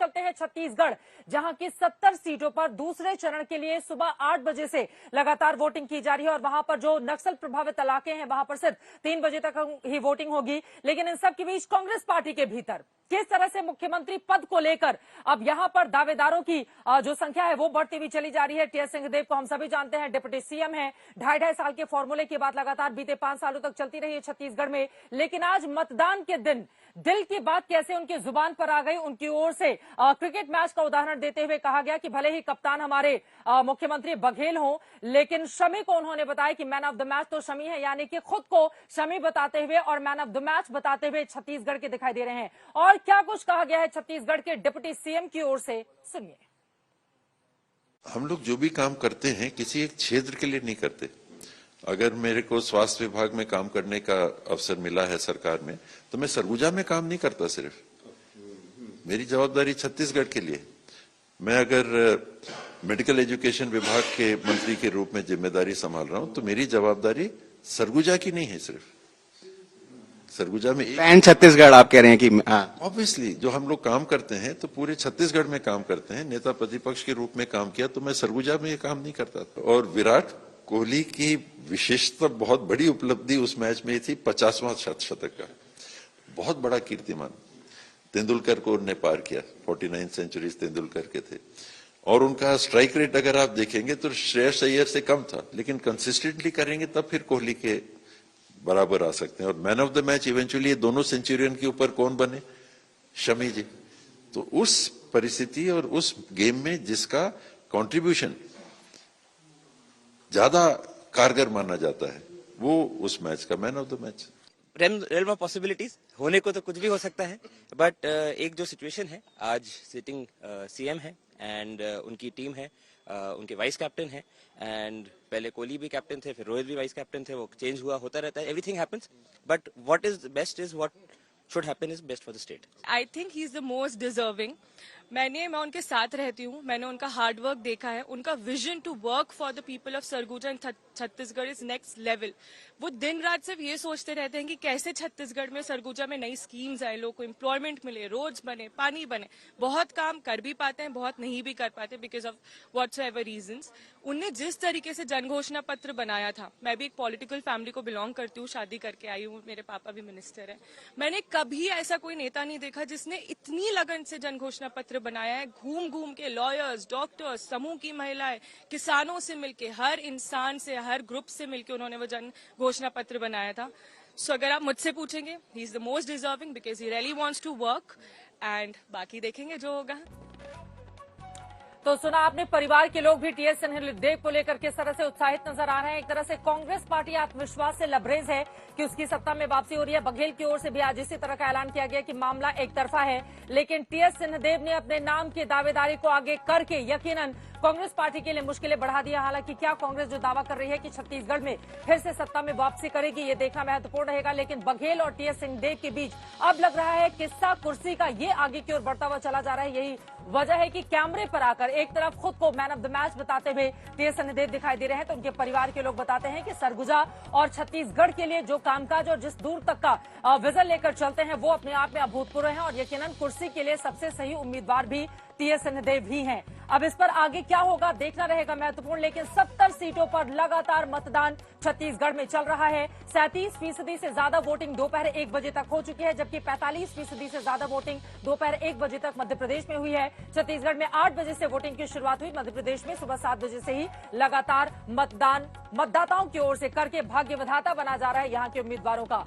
चलते हैं छत्तीसगढ़, जहां की 70 सीटों पर दूसरे चरण के लिए सुबह 8 बजे से लगातार वोटिंग की जा रही है और वहां पर जो नक्सल प्रभावित इलाके हैं वहां पर सिर्फ 3 बजे तक ही वोटिंग होगी। लेकिन इन सब के बीच कांग्रेस पार्टी के भीतर किस तरह से मुख्यमंत्री पद को लेकर अब यहां पर दावेदारों की जो संख्या है वो बढ़ती हुई चली जा रही है। टीएस सिंहदेव को हम सभी जानते हैं, डिप्टी सीएम है, 2.5 साल के फॉर्मूले की बात लगातार बीते 5 सालों तक चलती रही है छत्तीसगढ़ में। लेकिन आज मतदान के दिन दिल की बात कैसे उनकी जुबान पर आ गई, उनकी ओर से क्रिकेट मैच का उदाहरण देते हुए कहा गया कि भले ही कप्तान हमारे मुख्यमंत्री बघेल हों, लेकिन शमी को उन्होंने बताया कि मैन ऑफ द मैच तो शमी है, यानी कि खुद को शमी बताते हुए और मैन ऑफ द मैच बताते हुए छत्तीसगढ़ के दिखाई दे रहे हैं। और क्या कुछ कहा गया है छत्तीसगढ़ के डिप्टी सीएम की ओर से, सुनिए। हम लोग जो भी काम करते हैं किसी एक क्षेत्र के लिए नहीं करते। अगर मेरे को स्वास्थ्य विभाग में काम करने का अवसर मिला है सरकार में, तो मैं सरगुजा में काम नहीं करता। सिर्फ मेरी जवाबदारी छत्तीसगढ़ के लिए। मैं अगर मेडिकल एजुकेशन विभाग के मंत्री के रूप में जिम्मेदारी संभाल रहा हूं, तो मेरी जवाबदारी सरगुजा की नहीं है। सिर्फ सरगुजा में पैन छत्तीसगढ़ आप कह रहे हैं कि ऑब्वियसली जो हम लोग काम करते हैं तो पूरे छत्तीसगढ़ में काम करते हैं। नेता प्रतिपक्ष के रूप में काम किया तो मैं सरगुजा में ये काम नहीं करता था। और विराट कोहली की विशेषता, बहुत बड़ी उपलब्धि उस मैच में थी 50वां शतक का, बहुत बड़ा कीर्तिमान तेंदुलकर को उन्होंने पार किया। 49 सेंचुरीज तेंदुलकर के थे और उनका स्ट्राइक रेट अगर आप देखेंगे तो श्रेयस अय्यर से कम था, लेकिन कंसिस्टेंटली करेंगे तब फिर कोहली के बराबर आ सकते हैं। और man of the match eventually दोनों सेंचुरियन के ऊपर कौन बने? शमी जी। तो उस परिस्थिति और उस गेम में जिसका कंट्रीब्यूशन ज्यादा कारगर माना जाता है, वो उस मैच का man of the match. Realm of possibilities होने को तो कुछ भी हो सकता है, बट एक जो सिचुएशन है, आज सिटिंग सीएम है एंड उनकी टीम है, उनके वाइस कैप्टन है एंड पहले कोहली भी कैप्टन थे, फिर रोहित भी वाइस कैप्टन थे, वो चेंज हुआ, होता रहता है, everything happens, but what is best is what should happen is best for the state. I think he is the most deserving. मैं उनके साथ रहती हूँ, मैंने उनका हार्ड वर्क देखा है, उनका vision to work for the people of Surguja and Chhattisgarh is next level. वो दिन रात सिर्फ ये सोचते रहते हैं कि कैसे छत्तीसगढ़ में, सरगुजा में नई स्कीम्स आए, लोगों को एम्प्लॉयमेंट मिले, रोड्स बने, पानी बने। बहुत काम कर भी पाते हैं, बहुत नहीं भी कर पाते बिकॉज ऑफ व्हाट्सएवर रीजंस। उनने जिस तरीके से जनघोषणा पत्र बनाया था, मैं भी एक पॉलिटिकल फैमिली को बिलोंग करती हूँ, शादी करके आई हूँ, मेरे पापा भी मिनिस्टर है, मैंने कभी ऐसा कोई नेता नहीं देखा जिसने इतनी लगन से जनघोषणा पत्र बनाया है। घूम घूम के लॉयर्स, डॉक्टर्स, समूह की महिलाएं, किसानों से मिलके, हर इंसान से, हर ग्रुप से मिलके उन्होंने वो जन घोषणा पत्र बनाया था। सो अगर आप मुझसे पूछेंगे, he is the most deserving because he really wants to work and बाकी देखेंगे जो होगा। तो सुना आपने, परिवार के लोग भी टीएस सिंहदेव को लेकर किस तरह से उत्साहित नजर आ रहे हैं। एक तरह से कांग्रेस पार्टी आत्मविश्वास से लबरेज है कि उसकी सत्ता में वापसी हो रही है। बघेल की ओर से भी आज इसी तरह का ऐलान किया गया कि मामला एक तरफा है, लेकिन टीएस सिंहदेव ने अपने नाम की दावेदारी को आगे करके यकीनन कांग्रेस पार्टी के लिए मुश्किलें बढ़ा दिया। हालांकि क्या कांग्रेस जो दावा कर रही है कि छत्तीसगढ़ में फिर से सत्ता में वापसी करेगी, ये देखना महत्वपूर्ण रहेगा। लेकिन बघेल और टीएस सिंहदेव के बीच अब लग रहा है किस्सा कुर्सी का ये आगे की ओर बढ़ता हुआ चला जा रहा है। यही वजह है कि कैमरे पर आकर एक तरफ खुद को मैन ऑफ द मैच बताते हुए टीएस सिंहदेव दिखाई दे रहे हैं, तो उनके परिवार के लोग बताते हैं कि सरगुजा और छत्तीसगढ़ के लिए जो कामकाज और जिस दूर तक का विजन लेकर चलते हैं वो अपने आप में अभूतपूर्व है और यकीनन कुर्सी के लिए सबसे सही उम्मीदवार भी टीएस सिंहदेव ही हैं। अब इस पर आगे क्या होगा देखना रहेगा महत्वपूर्ण। लेकिन 70 सीटों पर लगातार मतदान छत्तीसगढ़ में चल रहा है। 37% से ज्यादा वोटिंग दोपहर 1 बजे तक हो चुकी है, जबकि 45% से ज्यादा वोटिंग दोपहर 1 बजे तक मध्य प्रदेश में हुई है। छत्तीसगढ़ में 8 बजे से वोटिंग की शुरुआत हुई, मध्य प्रदेश में सुबह 7 बजे से ही लगातार मतदान मतदाताओं की ओर से करके भाग्य विधाता बना जा रहा है यहाँ के उम्मीदवारों का।